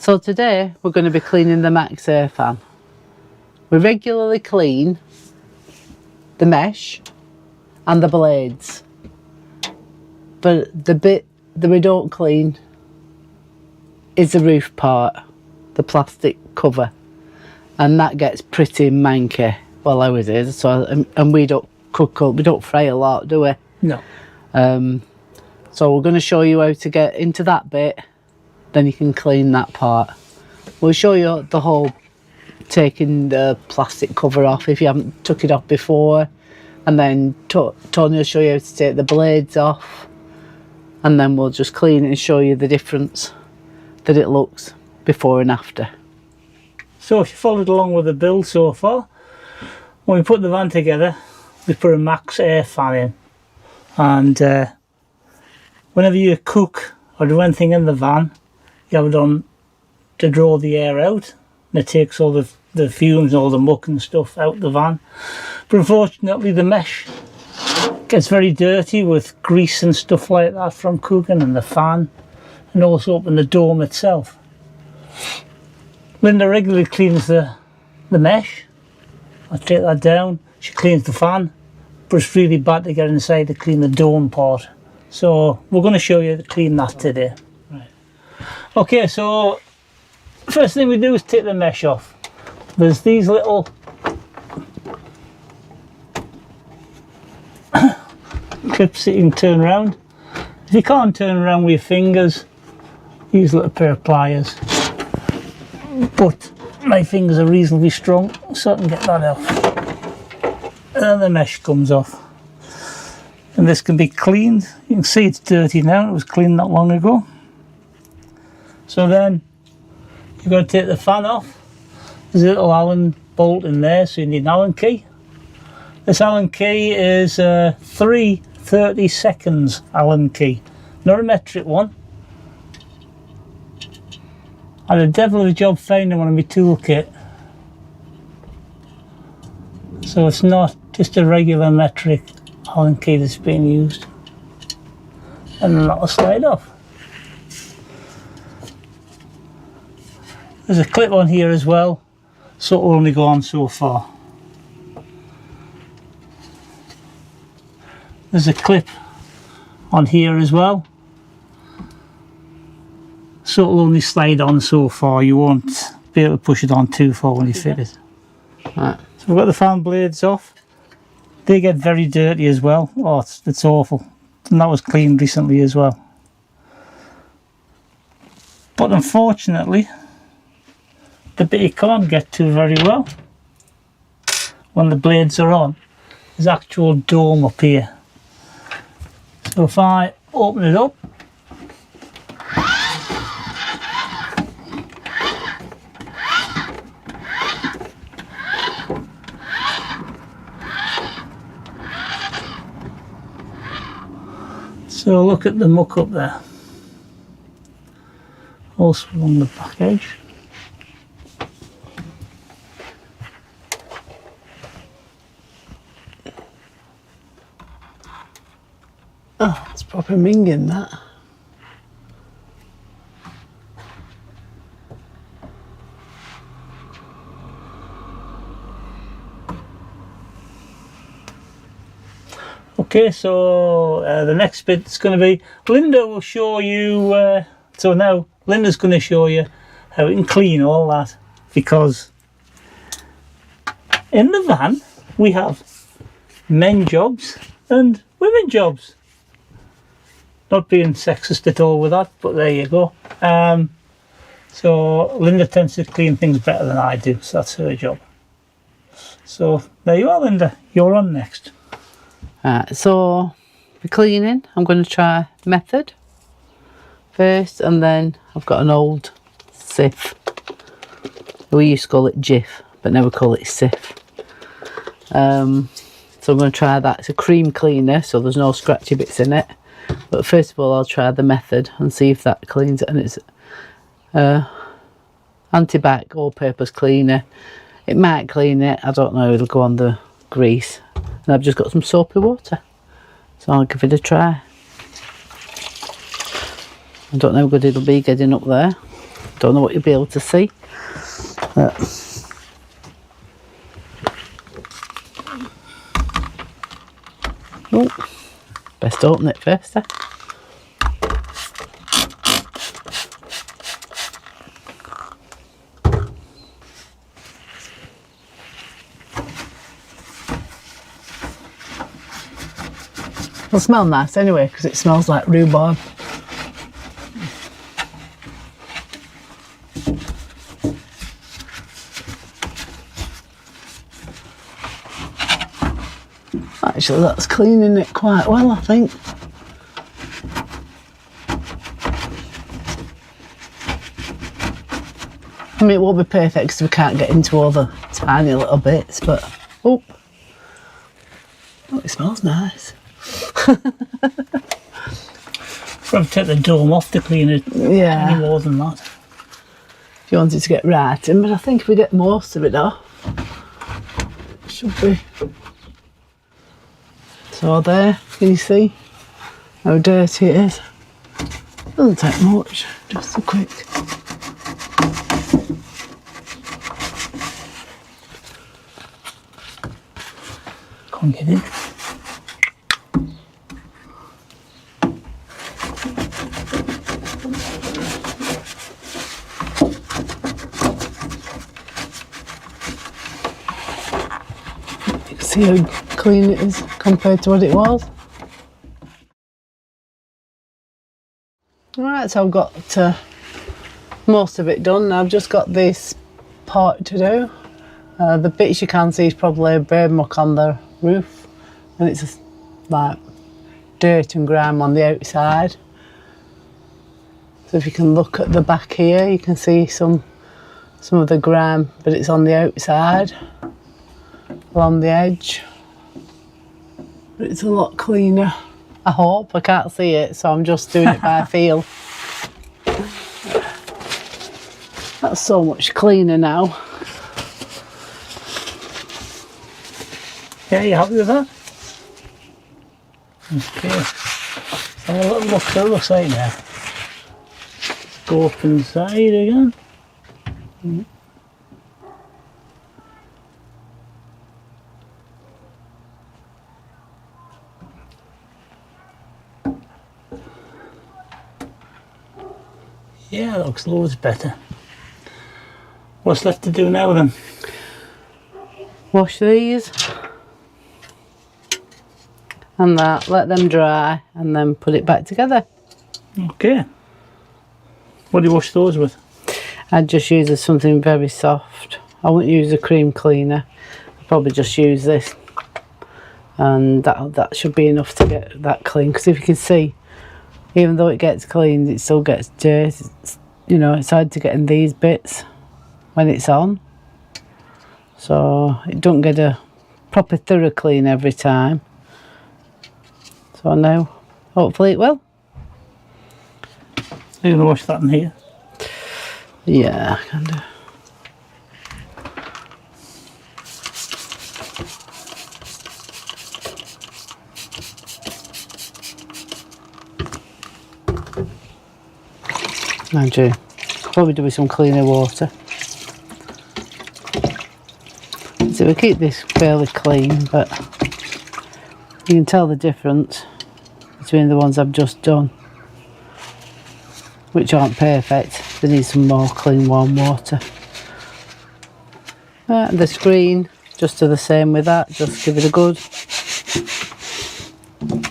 So today we're going to be cleaning the Maxx air fan. We regularly clean the mesh and the blades, but the bit that we don't clean is the roof part, the plastic cover, and that gets pretty manky. Well, ours is. So, and we don't cook up, we don't fry a lot, do we? No. So we're going to show you how to get into that bit, then you can clean that part. We'll show you the whole taking the plastic cover off if you haven't took it off before, and then Tony will show you how to take the blades off, and then we'll just clean it and show you the difference that it looks before and after. So if you followed along with the build so far, when we put the van together, we put a Maxx air fan in, and whenever you cook or do anything in the van, you have it on to draw the air out, and it takes all the fumes and all the muck and stuff out the van. But unfortunately the mesh gets very dirty with grease and stuff like that from cooking, and the fan, and also up in the dome itself. Linda regularly cleans the mesh. I take that down, she cleans the fan, but it's really bad to get inside to clean the dome part. So we're going to show you how to clean that today. Right. Okay, so first thing we do is take the mesh off. There's these little clips that you can turn around. If you can't turn around with your fingers, use a little pair of pliers. But my fingers are reasonably strong, so I can get that off. And then the mesh comes off. And this can be cleaned. You can see it's dirty now, it was cleaned not long ago. So then you've got to take the fan off. There's a little Allen bolt in there, so you need an Allen key. This Allen key is a 30 seconds Allen key, not a metric one. I had a devil of a job finding one in my toolkit. So it's not just a regular metric Allen key that's being used. And then that'll slide off. There's a clip on here as well, so it'll only go on so far. There's a clip on here as well, so it'll only slide on so far. You won't be able to push it on too far when you fit it. Right. So we've got the fan blades off. They get very dirty as well. Oh, it's awful. And that was cleaned recently as well. But unfortunately, the bit you can't get to very well when the blades are on is actual dome up here. So if I open it up, so look at the muck up there, also along the back edge. Oh, it's proper minging that. Okay, so the next bit is going to be, Linda will show you, so now Linda's going to show you how we can clean all that, because in the van we have men jobs and women jobs. Not being sexist at all with that, but there you go. So Linda tends to clean things better than I do, so that's her job. So there you are, Linda, you're on next. So for cleaning, I'm going to try method first, and then I've got an old sieve. We used to call it Jif, but now we call it sieve. So I'm going to try that. It's a cream cleaner, so there's no scratchy bits in it. But first of all, I'll try the method and see if that cleans it. And it's anti-bac all-purpose cleaner. It might clean it, I don't know, it'll go on the grease. And I've just got some soapy water, so I'll give it a try. I don't know how good it'll be getting up there. Don't know what you'll be able to see. Oh, best open it first, eh? It'll smell nice anyway because it smells like rhubarb. Actually, that's cleaning it quite well, I think. I mean, it won't be perfect because we can't get into all the tiny little bits, but oh, it smells nice. Probably take the dome off to clean it. Yeah. Any more than that. If you wanted to get right in, but I think if we get most of it off, it should be. So there, can you see how dirty it is? Doesn't take much, just a quick. Can't get in. You can see how clean it is compared to what it was. Right, so I've got most of it done. I've just got this part to do. The bits you can see is probably bird muck on the roof, and it's just like dirt and grime on the outside. So if you can look at the back here, you can see some of the grime, but it's on the outside, along the edge. But it's a lot cleaner. I hope. I can't see it, so I'm just doing it by feel. That's so much cleaner now. Yeah, you happy with that? Okay. Let's have a little look what it looks like now. Let's go up inside again. Yeah, that looks loads better. What's left to do now then? Wash these and that, let them dry, and then put it back together. Okay. What do you wash those with? I'd just use something very soft. I wouldn't use a cream cleaner. I'd probably just use this, and that should be enough to get that clean. Because if you can see, even though it gets cleaned, it still gets dirty. You know, it's hard to get in these bits when it's on. So it don't get a proper thorough clean every time. So now, hopefully it will. You're going to wash that in here? Yeah, I can do. Mind you, probably do with some cleaner water. So we keep this fairly clean, but you can tell the difference between the ones I've just done, which aren't perfect. They need some more clean warm water. And the screen, just do the same with that. Just give it a good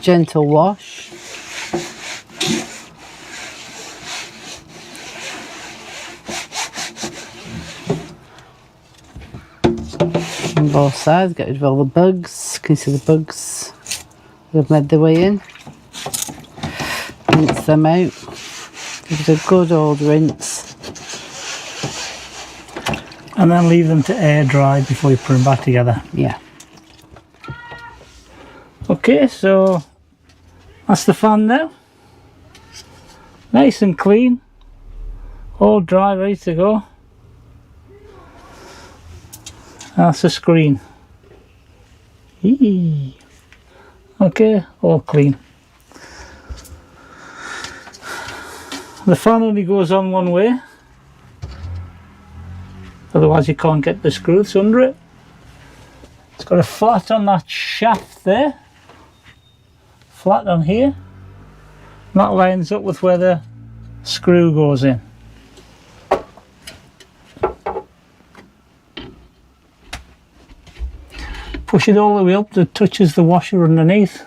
gentle wash. On both sides, get rid of all the bugs. Can you see the bugs that have made their way in? Rinse them out. Give it a good old rinse. And then leave them to air dry before you put them back together. Yeah. Okay, so that's the fan now. Nice and clean. All dry, ready to go. That's the screen. Eee. Okay, all clean. The fan only goes on one way, otherwise you can't get the screws under it. It's got a flat on that shaft there, flat on here, and that lines up with where the screw goes in. Push it all the way up till it touches the washer underneath,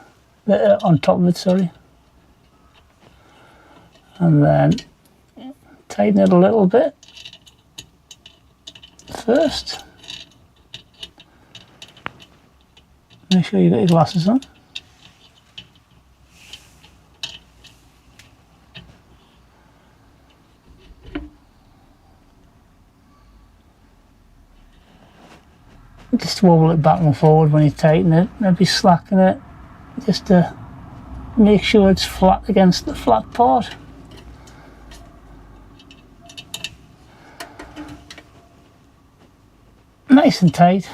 on top of it, sorry. And then tighten it a little bit first. Make sure you got your glasses on. Just wobble it back and forward when you tighten it, maybe slacken it, just to make sure it's flat against the flat part. Nice and tight.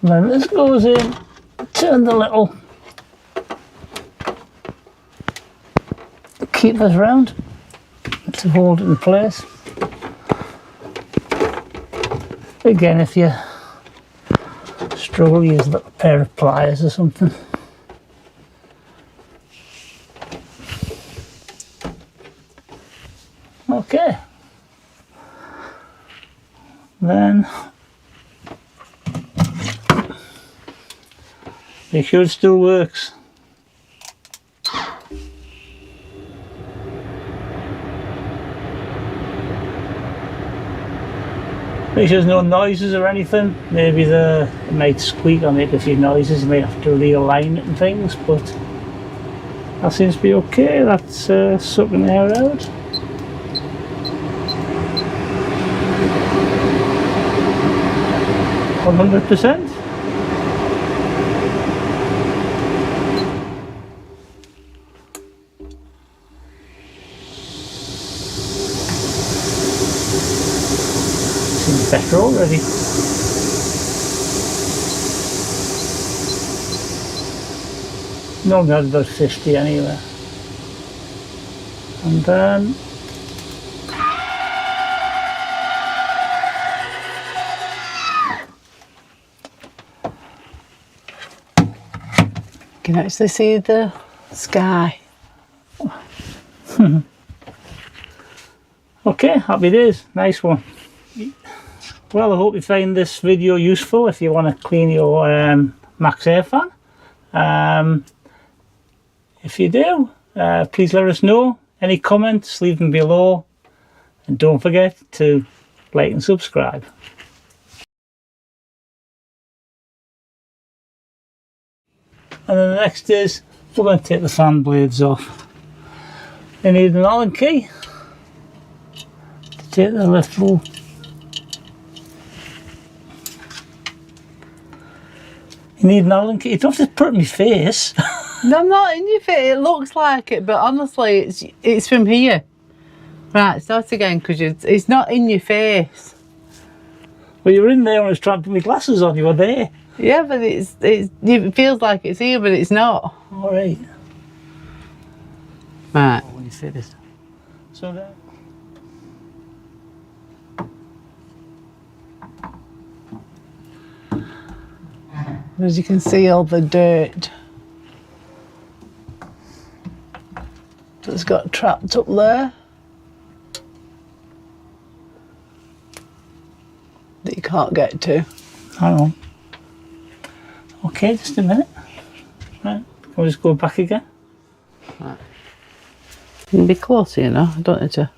Then this goes in, turn the little keepers round to hold it in place. Again, if you struggle, use a little pair of pliers or something. Okay. Then make sure it still works. Make sure there's no noises or anything. Maybe it might squeak or make a few noises. You might have to realign it and things, but that seems to be okay. That's sucking air out. %. Seems better already. Normally I'd about 50 anyway. And then You can actually see the sky. okay, happy days, nice one. Well, I hope you find this video useful if you want to clean your Maxx air fan. If you do, please let us know. Any comments, leave them below. And don't forget to like and subscribe. And then the next is, we're going to take the fan blades off. You need an Allen key to take the little You need an Allen key. You don't have to put it in my face. No, not in your face. It looks like it, but honestly, it's from here. Right, start again, because it's not in your face. Well, you were in there when I was trying to put my glasses on. You were there. Yeah, but it feels like it's here, but it's not. All right. Right. When you fit it. So there. As you can see, all the dirt that's got trapped up there that you can't get to. Hang on. Okay, just a minute. Right, can we just go back again? Right. You can be closer, you know. I don't need to.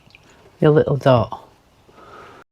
Your little dot.